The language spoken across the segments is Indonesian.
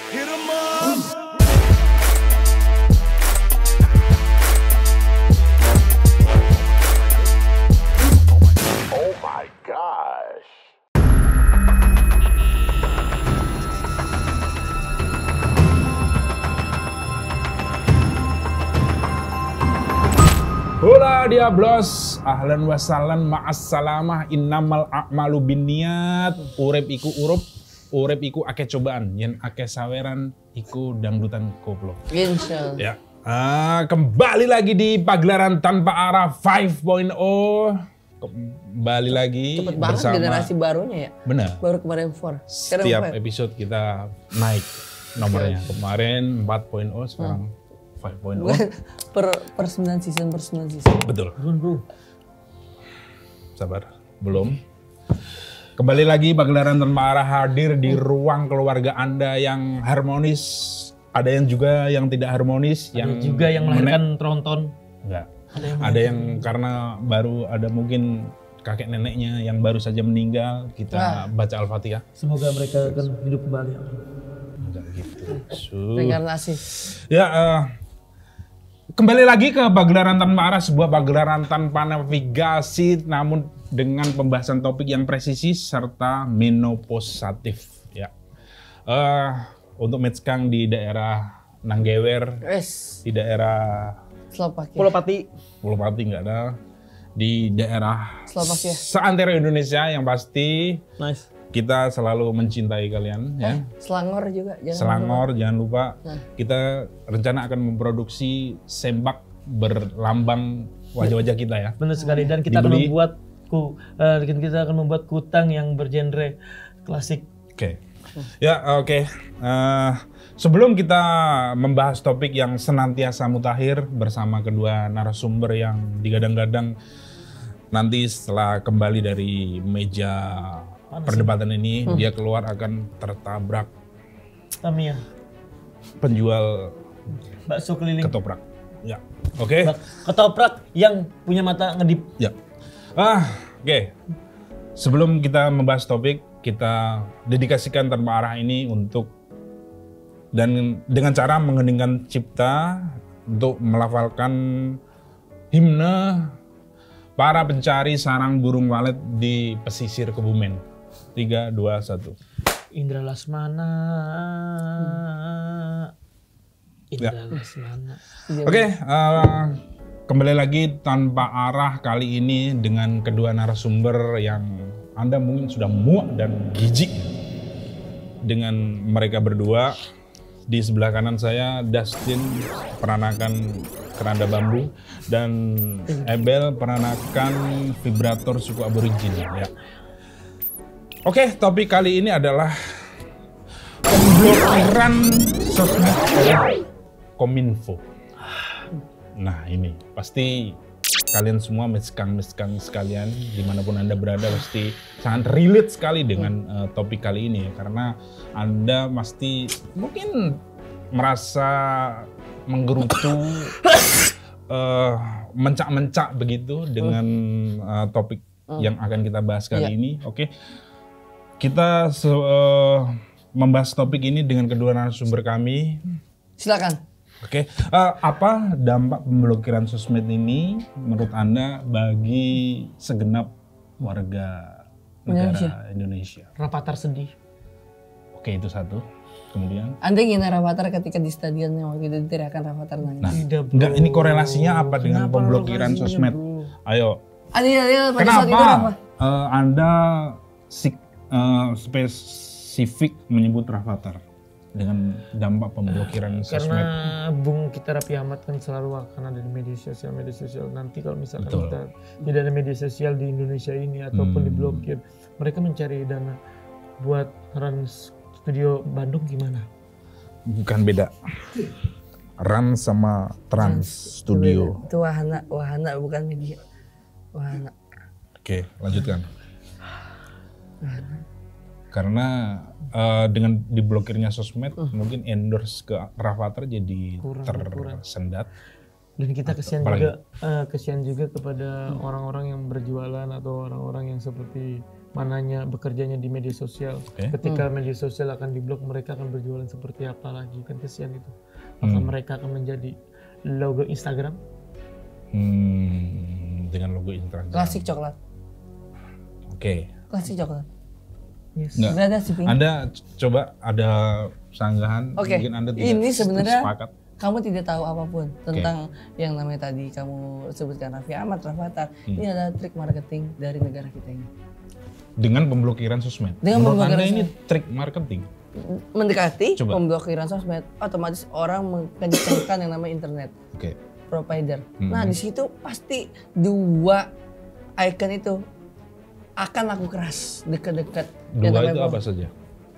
Hit 'em up. Oh my gosh. Hola Diablos, ahlan wa sahlan ma'assalamah, innamal a'malu binniyat. Urip iku urup, urip iku akeh cobaan, yen akeh saweran iku dangdutan koplo. Insyaallah. Ya. Kembali lagi di Pagelaran Tanpa Arah 5.0. Kembali lagi Cepet banget bersama generasi barunya ya. Benar. Baru kemarin 4. Sekarang Setiap 5. episode kita naik nomornya. Kemarin 4.0, sekarang 5.0. per 9 season. Betul. Sabar, belum. Kembali lagi Pagelaran Tanpa Arah hadir di ruang keluarga Anda yang harmonis. Ada yang juga yang tidak harmonis, yang juga yang melahirkan tronton. Enggak. Ada yang karena baru ada mungkin kakek neneknya yang baru saja meninggal, kita baca Al-Fatihah. Semoga mereka akan hidup kembali. Enggak gitu. Reinkarnasi. Ya, kembali lagi ke Pagelaran Tanpa Arah, sebuah pagelaran tanpa navigasi namun dengan pembahasan topik yang presisi serta menoposatif ya. Untuk Metskang di daerah Nanggewer, di daerah Slovakia. Pulau Pati nggak ada, di daerah Slovakia. seantero Indonesia yang pasti Nice. kita selalu mencintai kalian ya. Selangor juga. Selangor jangan lupa. Kita rencana akan memproduksi sembak berlambang wajah-wajah kita ya. Benar sekali, dan kita akan Dibeli. membuat kutang yang bergenre klasik. Oke. Ya, oke. Sebelum kita membahas topik yang senantiasa mutakhir bersama kedua narasumber yang digadang-gadang nanti setelah kembali dari meja perdebatan ini, dia keluar akan tertabrak Tamiya, penjual bakso keliling. ketoprak. Ya. Oke. Ketoprak yang punya mata ngedip. Ya. Oke. Sebelum kita membahas topik, kita dedikasikan Tanpa Arah ini untuk dan dengan cara mengeningkan cipta untuk melafalkan himne para pencari sarang burung walet di pesisir Kebumen. 3, 2, 1. Indra Lesmana. Indra Lesmana. Oke, kembali lagi Tanpa Arah kali ini dengan kedua narasumber yang Anda mungkin sudah muak dan jijik dengan mereka berdua. Di sebelah kanan saya Dustin peranakan keranda bambu dan Ebel peranakan vibrator suku aborigin ya. Oke, topik kali ini adalah pemblokiran sosmed oleh Kominfo. Nah ini pasti kalian semua Metskang sekalian dimanapun Anda berada pasti sangat relate sekali dengan topik kali ini ya, karena Anda pasti mungkin merasa menggerutu mencak-mencak begitu dengan topik yang akan kita bahas kali ini. Oke. Kita membahas topik ini dengan kedua narasumber kami. Silakan. Oke, apa dampak pemblokiran sosmed ini menurut Anda bagi segenap warga negara Indonesia? Rapatar sedih. Oke, itu satu. Kemudian? Anda ingin Rafathar ketika di stadion yang waktu itu diteriakan Rafathar nangis. Nah, enggak, ini korelasinya apa dengan pemblokiran sosmed? Ayo. Pada saat itu Kenapa Anda spesifik menyebut Rafathar dengan dampak pemblokiran sosmed? Karena Bung kita Raffi Ahmad kan selalu akan ada di media sosial. Nanti kalau misalkan kita tidak ada media sosial di Indonesia ini ataupun diblokir, mereka mencari dana buat run studio Bandung gimana? Bukan beda. Run sama Trans Studio. Itu wahana bukan media. Wahana. Oke, lanjutkan. Karena dengan diblokirnya sosmed, mungkin endorse ke Rafathar jadi tersendat. Dan kita kesian juga kepada orang-orang yang berjualan atau orang-orang yang seperti mananya bekerjanya di media sosial. Ketika media sosial akan diblok, mereka akan berjualan seperti apa lagi, kan kesian itu. Maka mereka akan menjadi logo Instagram. Dengan logo Instagram. Klasik coklat. Oke. Klasik coklat. Yes. Nggak. Gradasi pink. Anda coba ada sanggahan, Oke, mungkin Anda tidak ini sebenarnya sepakat. kamu tidak tahu apapun tentang yang namanya tadi kamu sebutkan Raffi Ahmad, Rafathar. Ini adalah trik marketing dari negara kita ini. Dengan pemblokiran sosmed. Dengan Menurut pemblokiran Anda ini trik marketing? Mendekati Coba. pemblokiran sosmed, otomatis orang mengencangkan yang namanya internet Oke. provider. Nah di situ pasti dua icon itu akan laku keras dekat-dekat. Yang Dua namanya itu apa saja?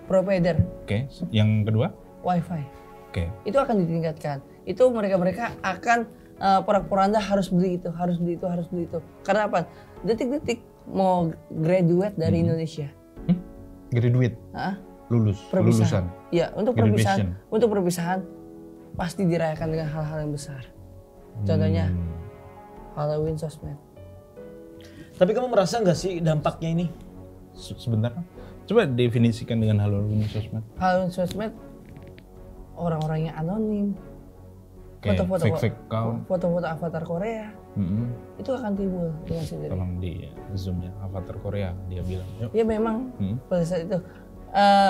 provider Oke. Yang kedua? wifi. Oke. Itu akan ditingkatkan. Itu mereka akan porak-poranda harus beli itu, harus beli itu, harus beli itu. Karena apa? Detik-detik mau graduate dari Indonesia. Graduate, Hah? lulusan. Perpisahan. Iya, untuk Graduation. perpisahan, untuk perpisahan pasti dirayakan dengan hal-hal yang besar. Contohnya Halloween sosmed. Tapi kamu merasa nggak sih dampaknya ini? Sebentar. Coba definisikan dengan Halloween sosmed. Halloween sosmed orang-orangnya anonim. Kayak fake account. Foto-foto avatar Korea itu akan timbul dengan sendiri. Tolong di zoom ya, avatar Korea dia bilang. Yuk. Ya memang pada saat itu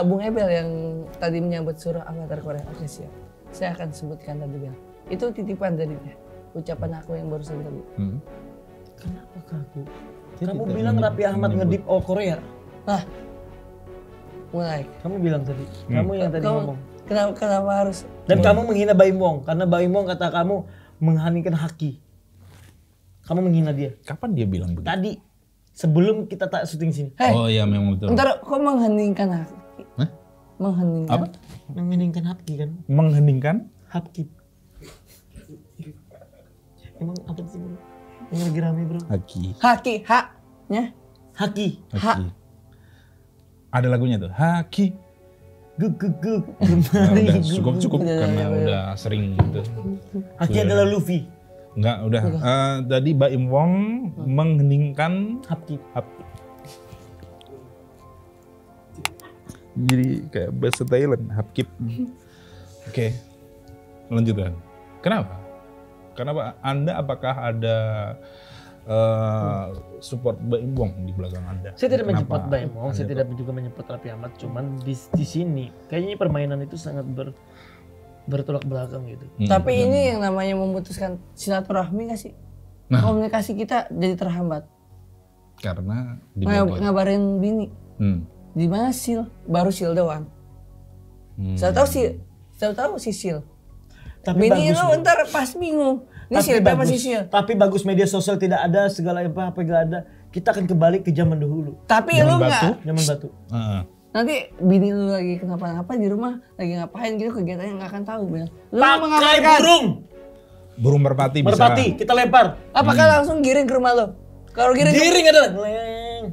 Bung Ebel yang tadi menyambut surah avatar Korea. Oke siap. Saya akan sebutkan tadi Bel. Itu titipan dari dia. Ucapan aku yang barusan tadi. Kenapa kaku? Kamu bilang Raffi Ahmad ngedip all Korea. Nah, mulai. Kamu bilang tadi. Kamu yang tadi ngomong. Kenapa harus? Dan kamu menghina Baim Wong karena Baim Wong kata kamu mengheningkan Haki. Kamu menghina dia. Kapan dia bilang begitu? Tadi sebelum kita tak syuting sini. Hei, Oh iya memang betul. ntar kok mengheningkan haki? Hah? Mengheningkan. Apa? Mengheningkan Haki kan? Mengheningkan? Haki. Emang apa sih bro? Yang lagi rame bro? Haki. Haki, haknya. Haki. Haki. Ada lagunya tuh. Haki. Gug gug gug. Nah, udah cukup karena udah sering gitu. Haki adalah Luffy. Enggak, udah. Tadi Baim Wong mengheningkan Haki. Jadi kayak bahasa Thailand, hapkip. Oke. Lanjutkan. Kenapa? Anda apakah ada support Baim Wong di belakang Anda? Saya tidak Kenapa menyebut Baim Wong, saya Anda tidak juga menyebut Raffi Ahmad, cuman di sini kayaknya permainan itu sangat bertolak belakang gitu. Tapi ini yang namanya memutuskan silaturahmi gak sih? Nah. Komunikasi kita jadi terhambat. Karena di Ngabarin bini. Di mana Sil? Baru Sil doang. Saya tahu si Sil. Tapi Bini bagus, lu bro. ntar pas bingung. Ini Sil apa si Sil? Tapi bagus media sosial tidak ada, segala apa gak ada. Kita akan kembali ke zaman dahulu. Tapi Zaman lu batu. nggak. Zaman batu. Nanti bini lu lagi kenapa-napa di rumah, lagi ngapain gitu kegiatannya nggak akan tahu Bel. Lu Pakai mengabarkan. Burung merpati bisa. Merpati, kita lempar. Apakah langsung giring ke rumah lu? Kalau giring ke Giring adalah ngeleng.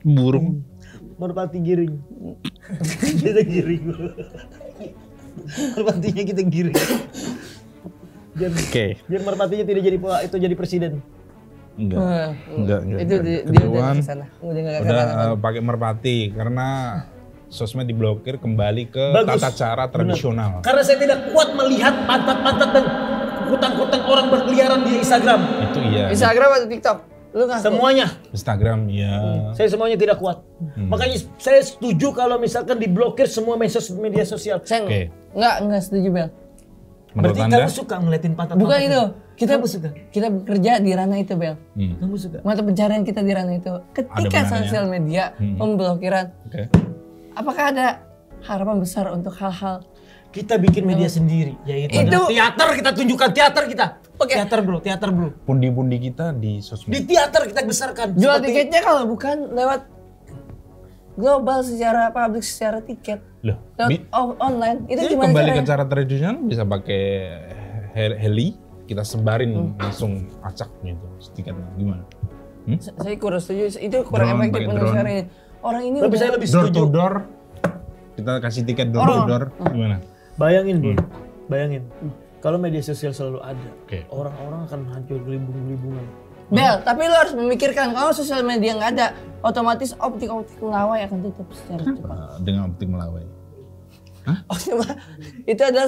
Burung. Merpati giring. Kita giring. Merpatinya kita giring. Oke. Biar merpatinya tidak jadi presiden. Enggak. Itu dia udah ke sana. Udah pakai merpati karena sosmed diblokir kembali ke Bagus. tata cara tradisional. Karena saya tidak kuat melihat pantat-pantat dan kutang-kutang orang berkeliaran di Instagram. Itu iya. Instagram atau TikTok? Lu nggak? Semuanya. Instagram ya. Saya semuanya tidak kuat. Makanya saya setuju kalau misalkan diblokir semua media sosial. Saya Oke. nggak setuju Bel. Menurut Berarti Anda? kamu suka ngeliatin pantat? Bukan itu. Kamu suka? Kita bekerja di ranah itu Bel. Kamu suka? Mata pencarian kita di ranah itu. Ketika benarnya. sosial media pemblokiran, Oke. apakah ada harapan besar untuk hal-hal? Kita bikin media sendiri, yaitu Itu- teater. Kita tunjukkan teater kita. Oke. Teater bro. Pundi-pundi kita di Di sosmed. teater kita besarkan. Jual Seperti- tiketnya kalau bukan lewat global secara publik, secara tiket, Loh, lewat online, itu Jadi gimana kembali ke caranya? cara tradisional bisa pakai heli, kita sebarin langsung acak gitu tiketnya gimana? Saya kurang setuju, itu kurang Drone, efektif pakai menurut drone. saya ini. Orang ini Tapi udah saya lebih Door setuju. to door, kita kasih tiket door to door gimana? Bayangin bro, bayangin. Kalau media sosial selalu ada, Oke. orang-orang akan hancur gelibung-gelibungan. Bel, tapi lo harus memikirkan kalau sosial media nggak ada, otomatis optik-optik melawai akan tutup secara cepat. Dengan optik melawai. Itu adalah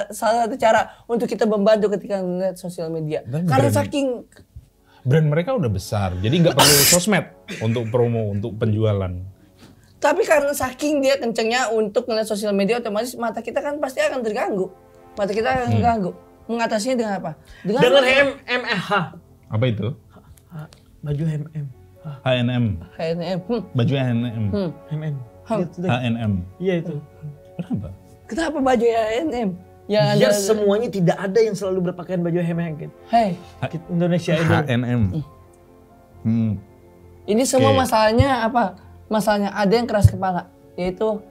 salah satu cara untuk kita membantu ketika melihat sosial media. Karena saking Brand mereka udah besar, jadi nggak perlu sosmed untuk promo, untuk penjualan. Tapi karena saking dia kencengnya untuk melihat sosial media, otomatis mata kita kan pasti akan terganggu. Mata kita akan terganggu. Mengatasinya dengan apa? Dengan MMH. Apa itu? Baju MM. H&M. H&M. Baju H&M. MM. H&M. Iya itu. Kenapa? Kenapa baju H&M? Yang Biar ada semuanya tidak ada yang selalu berpakaian baju MM gitu. Hey, Indonesia itu. H&M. ini semua Oke. masalahnya apa? Masalahnya ada yang keras kepala, yaitu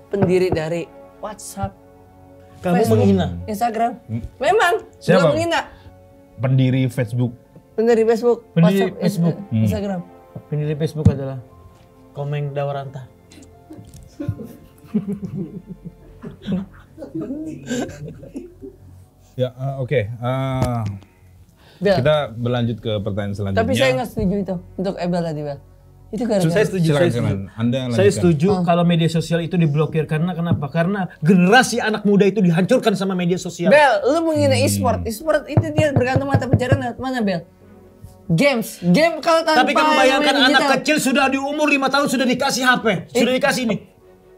pendiri dari WhatsApp, Kamu Facebook, menghina. Instagram. Memang Siapa? bukan menghina. Pendiri Facebook. Pendiri Facebook, Pendiri WhatsApp, Facebook. Instagram. Pendiri Facebook adalah Komeng Dawaranta. Ya, oke. Bel, Kita berlanjut ke pertanyaan selanjutnya. tapi saya nggak setuju itu untuk Ebel tadi, Bel. Itu gara-gara. Saya setuju. Silakan, Saya setuju. silakan. Anda Saya lanjutkan. setuju kalau media sosial itu diblokir. Karena kenapa? Karena generasi anak muda itu dihancurkan sama media sosial. Bel, lu menghina e-sport. E-sport itu dia bergantung mata pencarian lewat mana, Bel? Games. Game kalau tanpa Tapi kamu bayangkan main anak digital. kecil sudah di umur 5 tahun sudah dikasih HP. Sudah dikasih ini.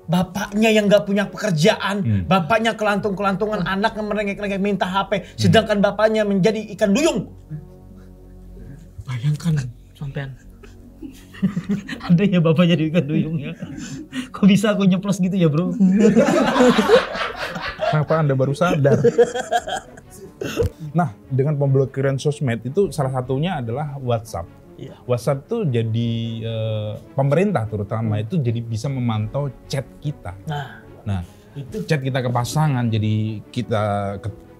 Bapaknya yang gak punya pekerjaan. Bapaknya kelantung-kelantungan, anak yang merengek-rengek minta HP. Sedangkan bapaknya menjadi ikan duyung. Bayangkan sampean. Ada ya bapak jadi ikan duyung ya. Kok bisa aku nyeplos gitu ya bro? Kenapa Anda baru sadar? Nah, dengan pemblokiran sosmed itu salah satunya adalah WhatsApp. Iya. WhatsApp tuh jadi pemerintah terutama itu jadi bisa memantau chat kita. Nah, Itu chat kita ke pasangan jadi kita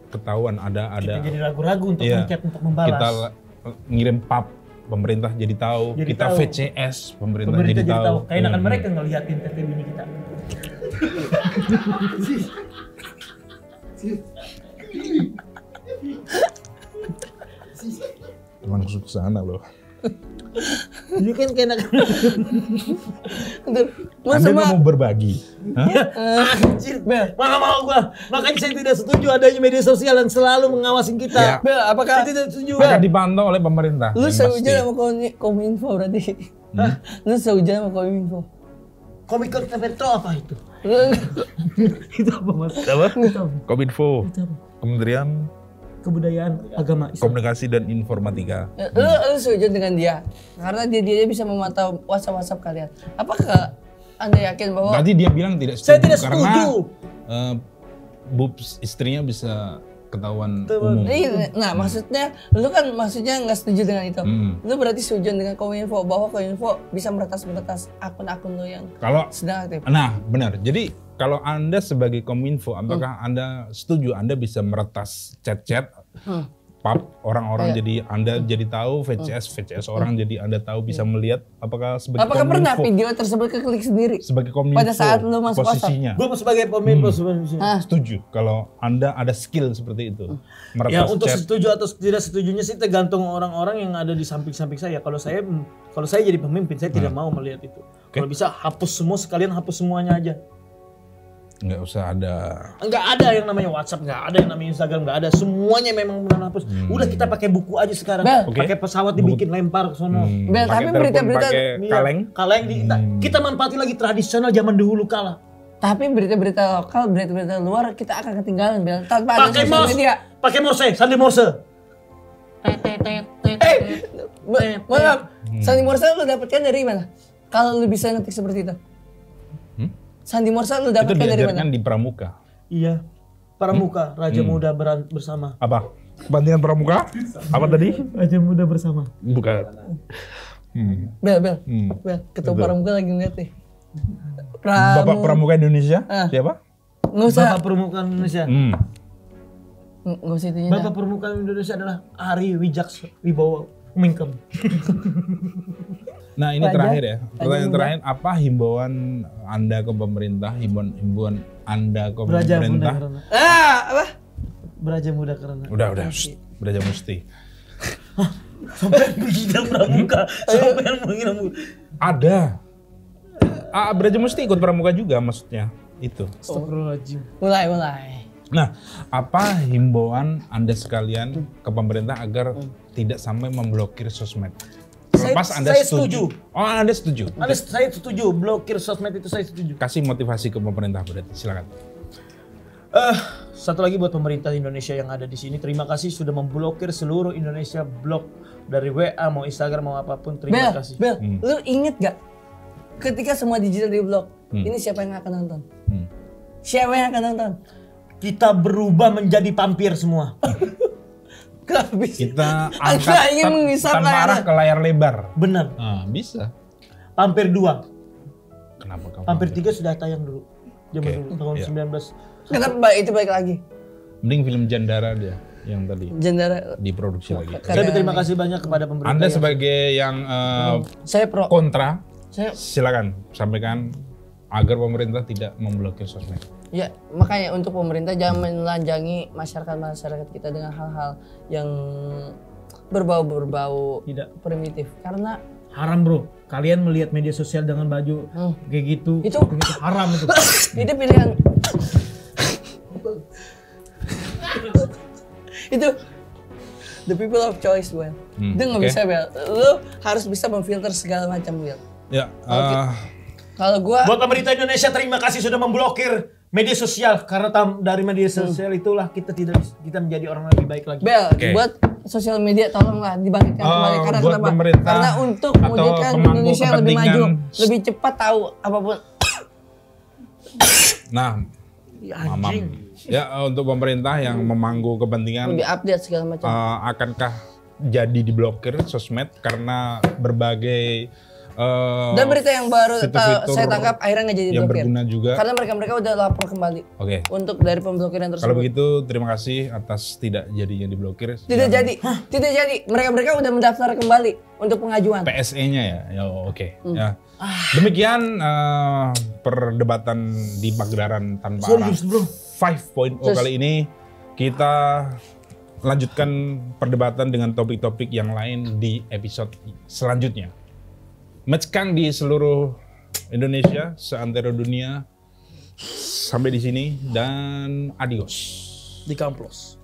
ketahuan ada kita jadi ragu-ragu untuk Iya. mencet untuk membalas. kita ngirim pap pemerintah jadi tahu, Jadi kita tahu. VCS pemerintah Pemerintah jadi tahu. Keenakan mereka ngeliatin TV ini kita. Langsung ke sana loh. Ini kan keenakan. Anda nggak mau berbagi? Hah? Anjir, mana mau gua. Makanya saya tidak setuju adanya media sosial yang selalu mengawasin kita. Ya. Bel, apakah Saya tidak setuju. Akan dipantau oleh pemerintah. lu yang sehujan pasti. sama Kominfo berarti? Lu sehujan sama Kominfo? Komik Petro apa itu? Lu- Itu apa mas? Kominfo, Kementerian Kebudayaan agama Islam. Komunikasi dan Informatika. lu setuju dengan dia karena dia bisa memantau WhatsApp kalian. Apakah Anda yakin bahwa Tadi dia bilang tidak setuju Saya tidak karena setuju. boobs istrinya bisa ketahuan umum. Nah, maksudnya maksudnya nggak setuju dengan itu. Lu berarti setuju dengan Kominfo bahwa Kominfo bisa meretas akun-akun lu yang Kalau sedang aktif. Nah, benar. Jadi kalau Anda sebagai Kominfo, apakah Anda setuju Anda bisa meretas chat-chat, pub orang-orang jadi Anda jadi tahu VCS orang jadi Anda tahu bisa melihat apakah sebagai Apakah pernah Kominfo video tersebut keklik sendiri? sebagai Kominfo pada saat lu masuk posisinya Gue sebagai pemimpin sebenarnya. setuju kalau Anda ada skill seperti itu Ya meretas untuk chat. setuju atau tidak setujunya sih tergantung orang-orang yang ada di samping-samping saya. Kalau saya jadi pemimpin saya tidak mau melihat itu. Kalau bisa hapus semua sekalian hapus semuanya aja. Nggak usah ada. Enggak ada yang namanya WhatsApp, enggak ada yang namanya Instagram, enggak ada. Semuanya memang benar hapus. Udah kita pakai buku aja sekarang. Bel. Pakai pesawat dibikin lempar ke sono. Bel, Pakai tapi telepon, berita-berita- pakai Iya, kaleng. kaleng kita manfaati lagi tradisional zaman dahulu kala. Tapi berita-berita lokal, berita-berita luar kita akan ketinggalan, Bel. Tanpa ada Pakai sosial mouse, media. pakai Morse, sandi Morse. Maaf, Sandi Morse lu dapatkan dari mana? Kalau lu bisa ngetik seperti itu. Sandi Morse lu Itu dapatkan dari mana? diajarkan di pramuka. Iya. Pramuka, Raja Muda bersama. Apa? Kepentingan pramuka? Apa tadi? Raja Muda bersama. Bukan. Bel, ketua Betul. pramuka lagi ngeliat nih. Bapak Pramuka Indonesia? Ah. Siapa? Nggak usah, Bapak Permukaan Indonesia. nggak usah itunya. Bapak Permukaan Indonesia adalah Ari Wibowo Mingkem. Nah ini Raja. terakhir ya. Pertanyaan Muda. terakhir, apa himbauan Anda ke pemerintah? Himbauan Anda ke Raja pemerintah? Muda. Apa? Braja Muda karena. Udah, Braja Musti. Sampai menghina pramuka. Sampai menghina pramuka. Ada. Braja Musti ikut pramuka juga maksudnya. Itu. Astagfirullahaladzim. Mulai. Nah, apa himbauan Anda sekalian ke pemerintah agar tidak sampai memblokir sosmed? Terlepas Anda saya setuju. setuju. Oh, Anda setuju. Saya setuju, blokir sosmed itu saya setuju. Kasih motivasi ke pemerintah berarti, silakan. Satu lagi buat pemerintah Indonesia yang ada di sini, terima kasih sudah memblokir seluruh Indonesia blok dari WA mau Instagram mau apapun. Terima kasih. Bel, lu inget gak? Ketika semua digital di blok, ini siapa yang akan nonton? Siapa yang akan nonton? Kita berubah menjadi pampir semua. Gak bisa. Kita Anda angkat ingin menghisap tanpa layar. arah ke layar lebar. Benar. Bisa. Pampir 2. Kenapa kamu? Pampir 3 sudah tayang dulu. Zaman Oke, dulu tahun iya. 19. Kenapa itu balik lagi? Mending film Jandara dia yang tadi Jendara. diproduksi lagi. Saya berterima kasih banyak kepada pemerintah. Anda yang- sebagai yang Saya pro. kontra, Saya silakan sampaikan agar pemerintah tidak memblokir sosmed. ya makanya untuk pemerintah jangan menelanjangi masyarakat kita dengan hal-hal yang berbau Tidak. primitif karena Haram bro, kalian melihat media sosial dengan baju kayak gitu. Itu- haram itu. itu pilihan itu the people of choice, Bel. Itu nggak oke. bisa, Bel. Lu harus bisa memfilter segala macam, Bel. Ya, Kalau gua Buat pemerintah Indonesia terima kasih sudah memblokir media sosial karena dari media sosial itulah kita menjadi orang lebih baik lagi. Bel, Oke. buat sosial media tolonglah dibangkitkan kembali karena buat kenapa? pemerintah Karena untuk atau mewujudkan pemangku Indonesia yang lebih maju, kepentingan- lebih cepat tahu apapun. nah, mamam. Ya, untuk pemerintah yang memangku kepentingan, Lebih update segala macam. akankah jadi diblokir sosmed karena berbagai Dan berita yang baru fitur-fitur saya tangkap akhirnya nggak jadi yang blokir. berguna juga. Karena mereka udah lapor kembali Oke. untuk dari pemblokiran Kalau tersebut. begitu terima kasih atas tidak jadinya diblokir. Tidak jadi, tidak jadi. Mereka udah mendaftar kembali untuk pengajuan. PSE-nya ya. Ya oke. Ya. Demikian perdebatan di Pagelaran Tanpa Arah Serius, bro. 5.0 kali ini. Kita lanjutkan perdebatan dengan topik-topik yang lain di episode selanjutnya. Matchkang di seluruh Indonesia, seantero dunia. Sampai di sini dan adios. Di kamplos.